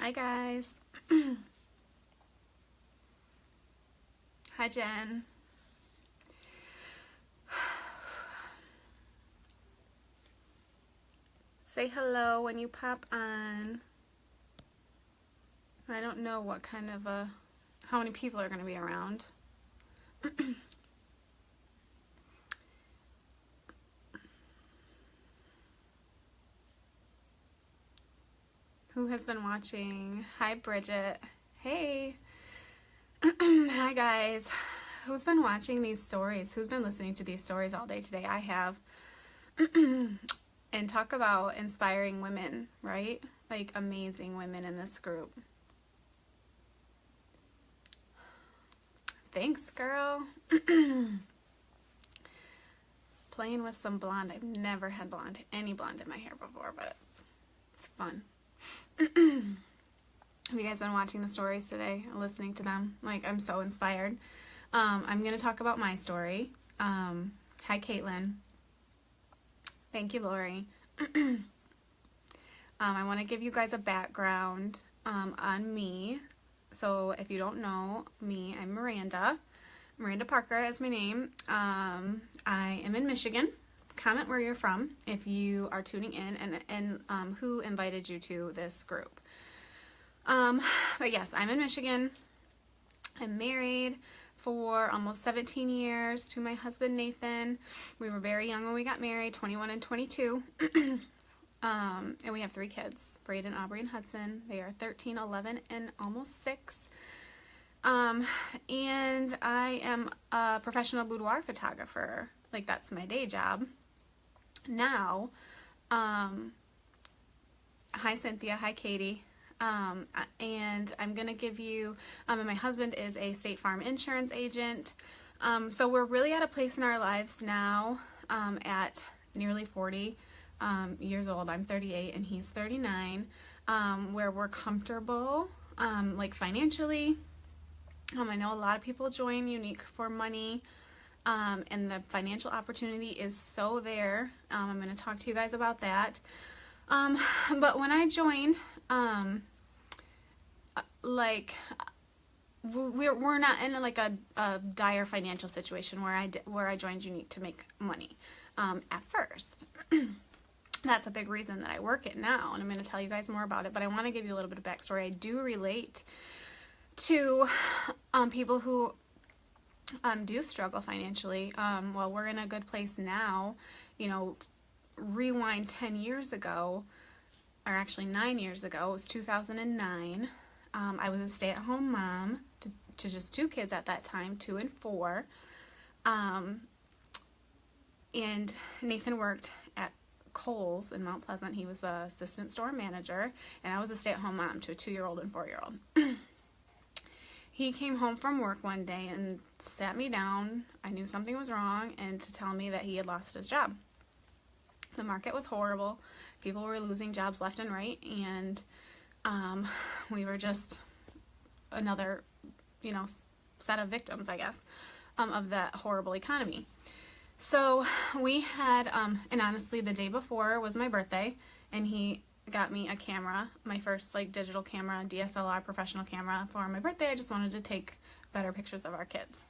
Hi guys. Hi Jen. Say hello when you pop on. I don't know what kind of how many people are going to be around. Who has been watching? Hi Bridget. Hey. Hi guys. Who's been watching these stories? Who's been listening to these stories all day today? I have. And talk about inspiring women, right? Like amazing women in this group. Thanks, girl. Playing with some blonde. I've never had any blonde in my hair before, but it's fun. Have you guys been watching the stories today and listening to them? Like, I'm so inspired. I'm going to talk about my story. Hi, Caitlin. Thank you, Lori. I want to give you guys a background on me. So if you don't know me, I'm Miranda. Miranda Parker is my name. I am in Michigan. Comment where you're from if you are tuning in and who invited you to this group. But yes, I'm in Michigan. I'm married for almost 17 years to my husband, Nathan. We were very young when we got married, 21 and 22. And we have 3 kids, Braden, Aubrey, and Hudson. They are 13, 11, and almost 6. And I am a professional boudoir photographer. Like, that's my day job. Now, hi Cynthia, hi Katie. And I'm going to give you, and my husband is a State Farm insurance agent. So we're really at a place in our lives now, at nearly 40 years old. I'm 38 and he's 39, where we're comfortable, like financially. I know a lot of people join Younique for money, and the financial opportunity is so there. I'm going to talk to you guys about that. But when I joined, like, we're not in like a dire financial situation where I joined Younique to make money at first. That's a big reason that I work it now, and I'm going to tell you guys more about it, but I want to give you a little bit of backstory. I do relate to people who do struggle financially. Well, we're in a good place now. You know, rewind 10 years ago, or actually 9 years ago, it was 2009. I was a stay-at-home mom to just 2 kids at that time, 2 and 4. And Nathan worked at Kohl's in Mount Pleasant. He was the assistant store manager, and I was a stay-at-home mom to a 2-year-old and 4-year-old. He came home from work one day and sat me down. I knew something was wrong, and to tell me that he had lost his job. The market was horrible. People were losing jobs left and right, and we were just another, set of victims, I guess, of that horrible economy. So we had, and honestly, the day before was my birthday, and he got me a camera, my first digital camera, DSLR professional camera for my birthday. I just wanted to take better pictures of our kids.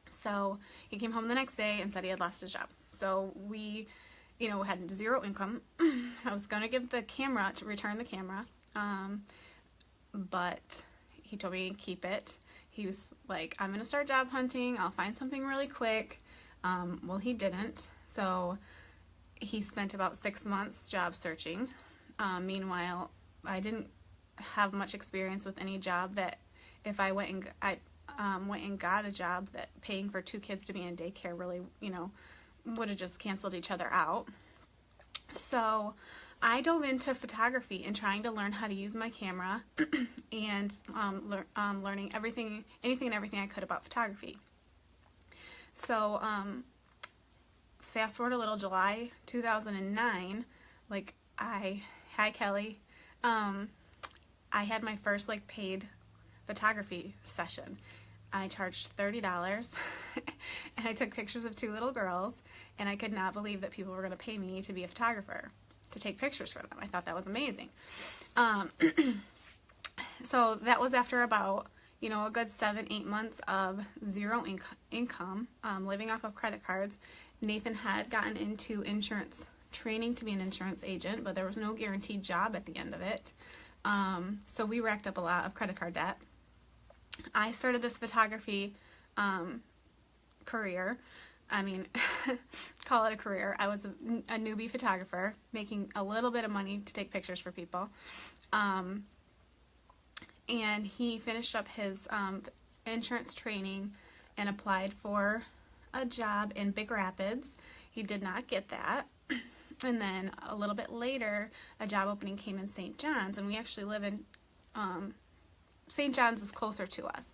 So he came home the next day and said he had lost his job. So we, had 0 income. I was going to give the camera, to return the camera, but he told me to keep it. He was like, I'm going to start job hunting. I'll find something really quick. Well, he didn't. So he spent about 6 months job searching. Meanwhile, I didn't have much experience with any job that if I went and got a job that paying for 2 kids to be in daycare really, would have just canceled each other out. So I dove into photography and trying to learn how to use my camera and learning anything and everything I could about photography. So fast forward a little, July 2009, hi Kelly, I had my first paid photography session. I charged $30 and I took pictures of 2 little girls, and I could not believe that people were going to pay me to be a photographer, to take pictures for them. I thought that was amazing. So that was after about, a good 7-8 months of zero income, living off of credit cards. Nathan had gotten into insurance training to be an insurance agent, but there was no guaranteed job at the end of it. So we racked up a lot of credit card debt. I started this photography career. I mean, call it a career. I was a newbie photographer, making a little bit of money to take pictures for people. And he finished up his insurance training and applied for a job in Big Rapids. He did not get that. And then a little bit later, a job opening came in St. John's, and we actually live in, St. John's is closer to us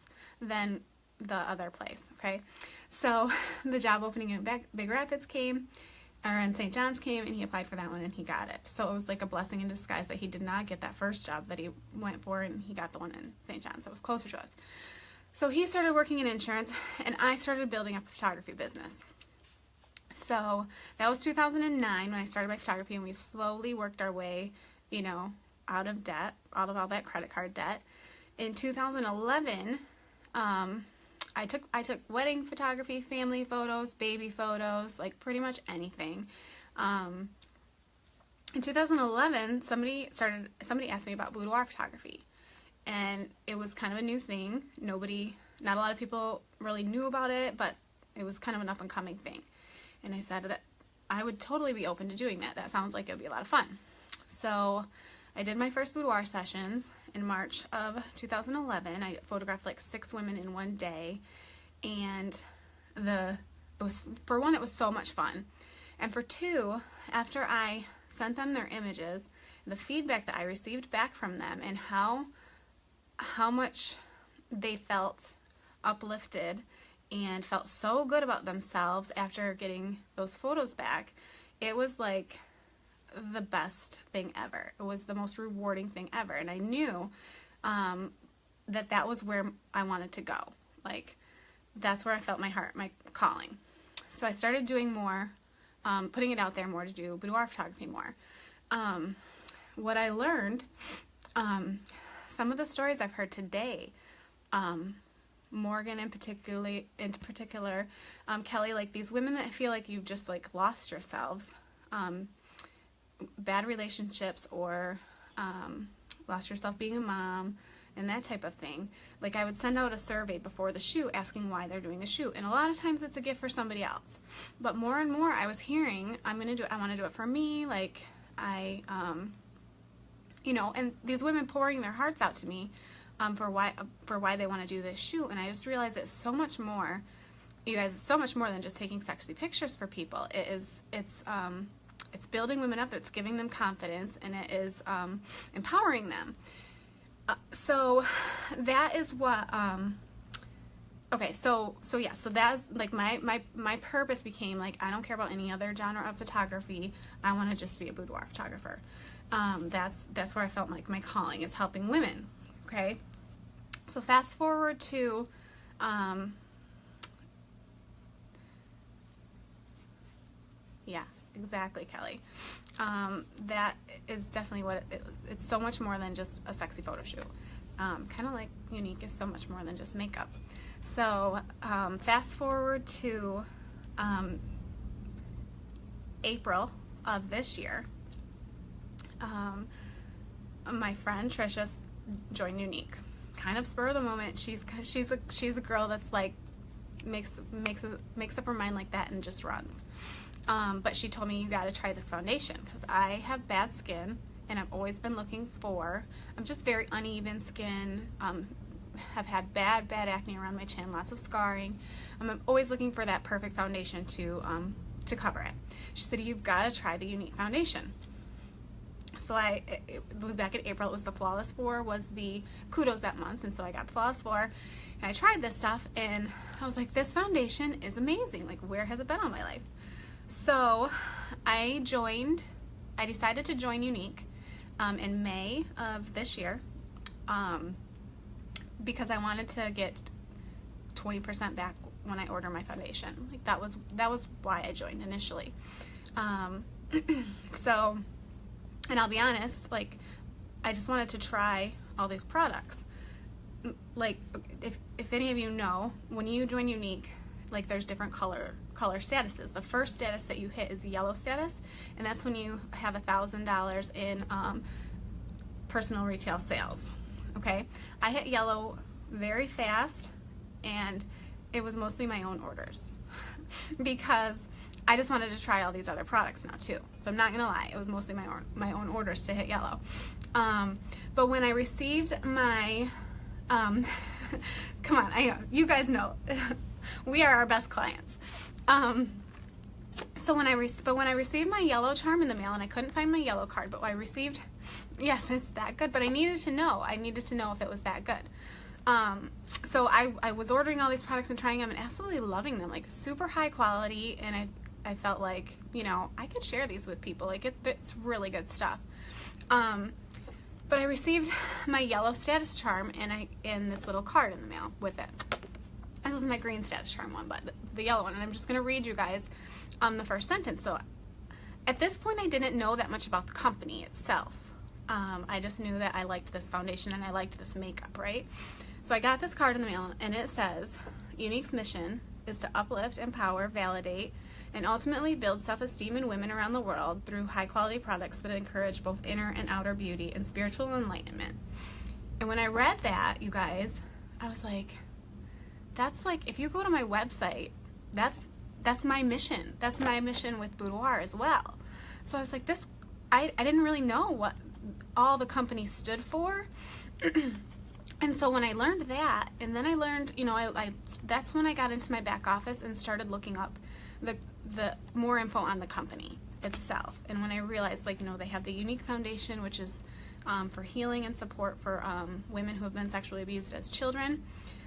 than the other place, okay? So the job opening in Big Rapids came, or in St. John's came, and he applied for that one, and he got it. So it was like a blessing in disguise that he did not get that first job that he went for, and he got the one in St. John's, so it was closer to us. So he started working in insurance, and I started building up a photography business. So that was 2009 when I started my photography, and we slowly worked our way, out of debt, out of all that credit card debt. In 2011, I took wedding photography, family photos, baby photos, like pretty much anything. In 2011, somebody asked me about boudoir photography, and it was kind of a new thing. Not a lot of people really knew about it, but it was kind of an up and coming thing. And I said that I would totally be open to doing that. That sounds like it would be a lot of fun. So I did my first boudoir session in March of 2011. I photographed like 6 women in one day. And it was so much fun. And for 2, after I sent them their images, the feedback that I received back from them and how much they felt uplifted and felt so good about themselves after getting those photos back, it was like the best thing ever. It was the most rewarding thing ever. And I knew that was where I wanted to go. Like, that's where I felt my heart, my calling. So I started doing more, putting it out there more to do boudoir photography more. What I learned, some of the stories I've heard today, Morgan in particular, Kelly, like these women that feel like you've just like lost yourselves, bad relationships, or lost yourself being a mom, and that type of thing. Like, I would send out a survey before the shoot asking why they're doing the shoot, and a lot of times it's a gift for somebody else. But more and more I was hearing, I want to do it for me, like and these women pouring their hearts out to me for why they want to do this shoot. And I just realized it's so much more, you guys. It's so much more than just taking sexy pictures for people. It's building women up. It's giving them confidence, and it is empowering them. So that is what. So that's like my purpose became like, I don't care about any other genre of photography. I want to just be a boudoir photographer. That's where I felt like my calling is helping women. Okay, so fast forward to yes, exactly, Kelly. That is definitely what it's so much more than just a sexy photo shoot. Kind of like Younique is so much more than just makeup. So fast forward to April of this year. My friend Trisha joined Younique, kind of spur of the moment. She's a girl that's like makes up her mind like that and just runs. But she told me, you got to try this foundation, because I have bad skin and I've always been looking for. I'm just very uneven skin. Have had bad acne around my chin, lots of scarring. I'm always looking for that perfect foundation to cover it. She said, you've got to try the Younique foundation. So it was back in April. It was the Flawless 4 was the kudos that month, and so I got the Flawless 4, and I tried this stuff, and I was like, this foundation is amazing. Like, where has it been all my life? So I decided to join Younique in May of this year, because I wanted to get 20% back when I order my foundation. Like, that was why I joined initially. So, and I'll be honest, like, I just wanted to try all these products. Like, if any of you know, when you join Younique, like, there's different color statuses. The first status that you hit is yellow status, and that's when you have $1,000 in personal retail sales. Okay, I hit yellow very fast, and it was mostly my own orders because I just wanted to try all these other products now too. So I'm not gonna lie, it was mostly my own orders to hit yellow. But when I received my come on, you guys know we are our best clients. So when I received my yellow charm in the mail, and I couldn't find my yellow card, but I received, yes, it's that good, but I needed to know if it was that good. So I was ordering all these products and trying them and absolutely loving them, like super high quality, and I felt like, you know, I could share these with people, like it's really good stuff. But I received my yellow status charm and this little card in the mail with it. This is my green status charm one, but the yellow one, and I'm just going to read you guys the first sentence. So at this point, I didn't know that much about the company itself. I just knew that I liked this foundation and I liked this makeup, right? So I got this card in the mail, and it says, Younique's mission is to uplift, empower, validate, and ultimately build self-esteem in women around the world through high-quality products that encourage both inner and outer beauty and spiritual enlightenment. And when I read that, you guys, I was like, that's like, if you go to my website, that's my mission. That's my mission with Boudoir as well. So I was like, I didn't really know what all the company stood for. And so when I learned that, and then I learned, you know, that's when I got into my back office and started looking up the more info on the company itself. And when I realized, like, you know, they have the Younique Foundation, which is for healing and support for women who have been sexually abused as children.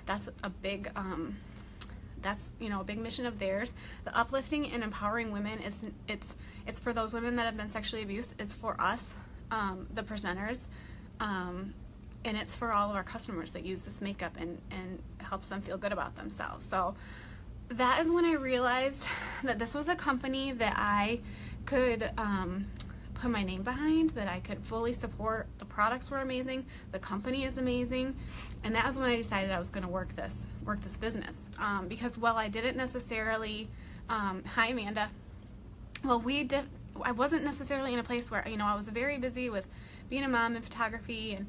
That's a big, a big mission of theirs. The uplifting and empowering women it's for those women that have been sexually abused. It's for us, the presenters. And it's for all of our customers that use this makeup and helps them feel good about themselves. So that is when I realized that this was a company that I could put my name behind, that I could fully support. The products were amazing, the company is amazing, and that was when I decided I was going to work this business. Because while I didn't necessarily, hi Amanda, I wasn't necessarily in a place where, you know, I was very busy with being a mom and photography, and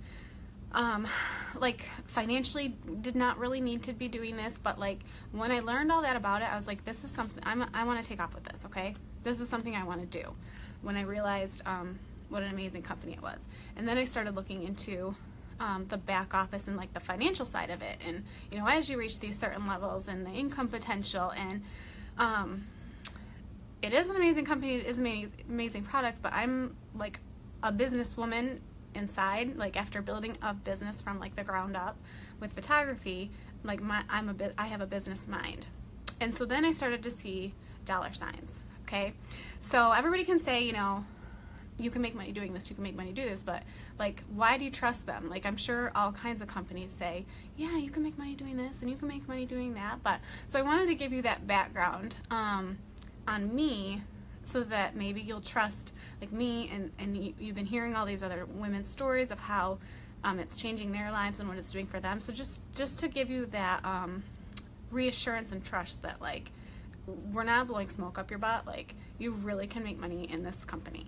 like financially did not really need to be doing this, but like when I learned all that about it, I was like, this is something I want to take off with this. Okay, this is something I want to do. When I realized what an amazing company it was, and then I started looking into the back office and like the financial side of it, and you know, as you reach these certain levels and the income potential, and it is an amazing company, it is an amazing product, but I'm like a businesswoman inside, like after building a business from like the ground up with photography, like I have a business mind. And so then I started to see dollar signs. Okay, so everybody can say, you know, you can make money doing this, you can make money do this, but like, why do you trust them? Like, I'm sure all kinds of companies say, yeah, you can make money doing this and you can make money doing that. But so I wanted to give you that background on me, so that maybe you'll trust like me, and you've been hearing all these other women's stories of how it's changing their lives and what it's doing for them. So just to give you that reassurance and trust that like we're not blowing smoke up your butt, like you really can make money in this company.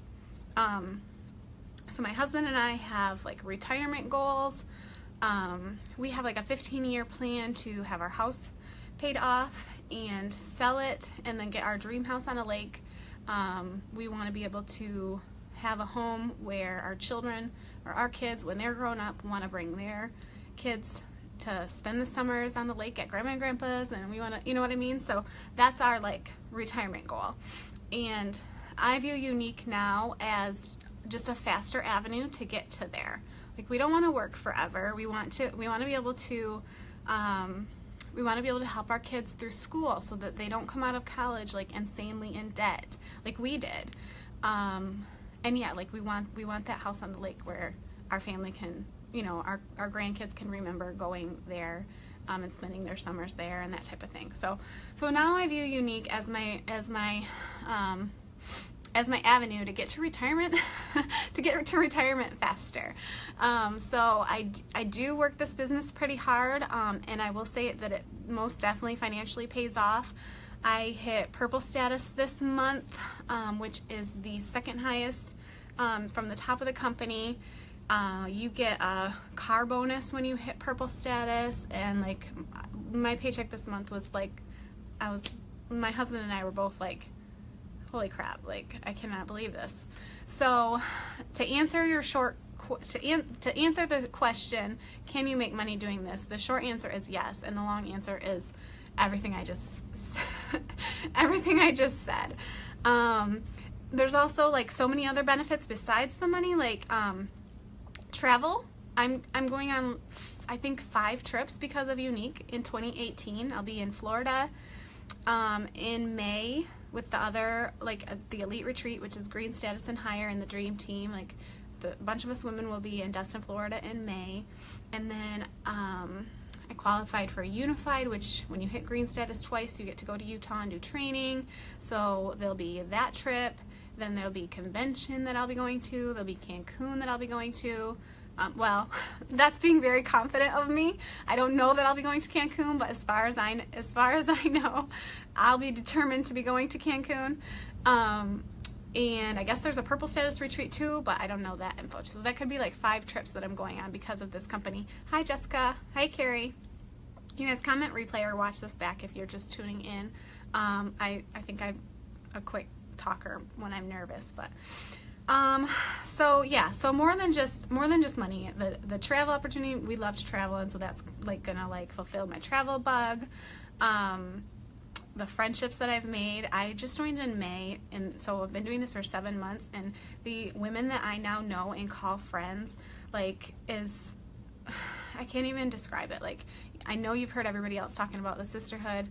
So my husband and I have like retirement goals. We have like a 15-year plan to have our house paid off and sell it and then get our dream house on a lake. We want to be able to have a home where our children or our kids, when they're grown up, want to bring their kids to spend the summers on the lake at grandma and grandpa's, and we want to, you know what I mean? So that's our like retirement goal. And I view Younique now as just a faster avenue to get to there. Like, we don't want to work forever. We want to be able to help our kids through school so that they don't come out of college like insanely in debt like we did. And yeah, like we want that house on the lake where our family can, you know, our grandkids can remember going there and spending their summers there and that type of thing. So now I view Younique as my as my avenue to get to retirement, to get to retirement faster. So I do work this business pretty hard, and I will say that it most definitely financially pays off. I hit purple status this month, which is the second highest from the top of the company. You get a car bonus when you hit purple status, and like my paycheck this month was like, my husband and I were both like, holy crap, like I cannot believe this. So to answer your to answer the question, can you make money doing this? The short answer is yes, and the long answer is everything I just everything I just said. There's also like so many other benefits besides the money, like travel. I'm going on I think 5 trips because of Younique in 2018. I'll be in Florida in May with the other, like the Elite Retreat, which is green status and higher, and the Dream Team. Like the bunch of us women will be in Destin, Florida in May. And then I qualified for a Unified, which when you hit green status twice, you get to go to Utah and do training. So there'll be that trip. Then there'll be convention that I'll be going to. There'll be Cancun that I'll be going to. Well, that's being very confident of me. I don't know that I'll be going to Cancun, but as far as I know, I'll be determined to be going to Cancun. And I guess there's a purple status retreat too, but I don't know that info. So that could be like 5 trips that I'm going on because of this company. Hi, Jessica. Hi, Carrie. You guys comment, replay, or watch this back if you're just tuning in. I think I'm a quick talker when I'm nervous, but so yeah, so more than just money, the travel opportunity, we love to travel, and so that's like gonna like fulfill my travel bug. The friendships that I've made, I just joined in May, and so I've been doing this for 7 months, and the women that I now know and call friends, like, I can't even describe it. Like, I know you've heard everybody else talking about the Sisterhood.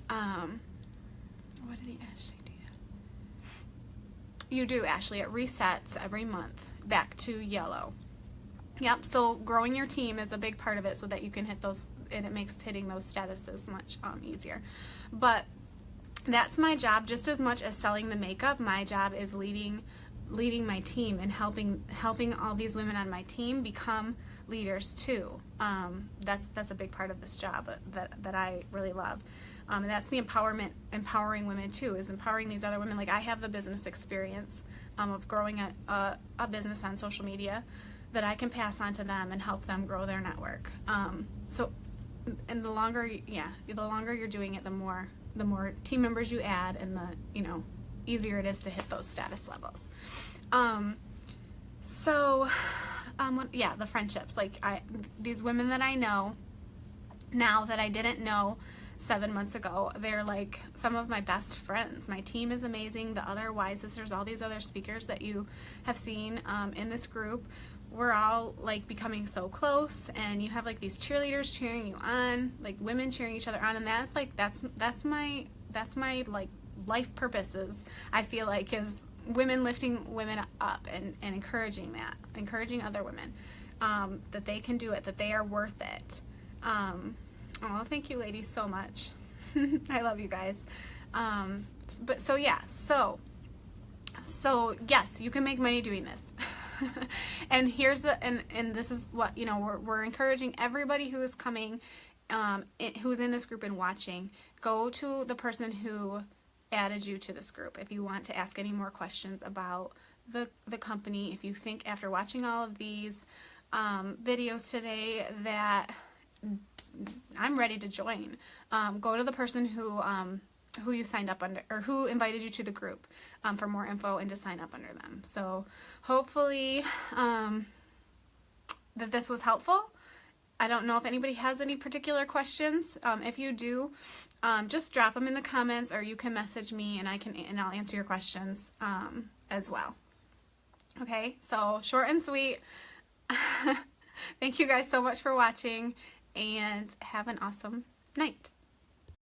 What did he actually do? You do, Ashley. It resets every month back to yellow. Yep, so growing your team is a big part of it so that you can hit those, and it makes hitting those statuses much easier. But that's my job just as much as selling the makeup. My job is leading my team and helping all these women on my team become leaders too. That's a big part of this job that I really love. And that's the empowering women too, is empowering these other women. Like, I have the business experience of growing a business on social media that I can pass on to them and help them grow their network. So, and the longer you're doing it, the more team members you add, and the easier it is to hit those status levels. The friendships, like these women that I know now that I didn't know 7 months ago, they're like some of my best friends. My team is amazing. The other Wise Sisters, all these other speakers that you have seen in this group, we're all like becoming so close, and you have like these cheerleaders cheering you on, like women cheering each other on, and that's my like life purposes, I feel like, is women lifting women up and encouraging other women, that they can do it, that they are worth it. Oh, thank you ladies so much. I love you guys. So yes, you can make money doing this. And here's and this is what, we're encouraging everybody who is coming, who's in this group and watching. Go to the person who added you to this group if you want to ask any more questions about the company. If you think after watching all of these videos today that I'm ready to join, go to the person who you signed up under, or who invited you to the group, for more info and to sign up under them. So hopefully that this was helpful. I don't know if anybody has any particular questions. If you do, just drop them in the comments, or you can message me and I'll answer your questions as well. Okay, so short and sweet. Thank you guys so much for watching, and have an awesome night.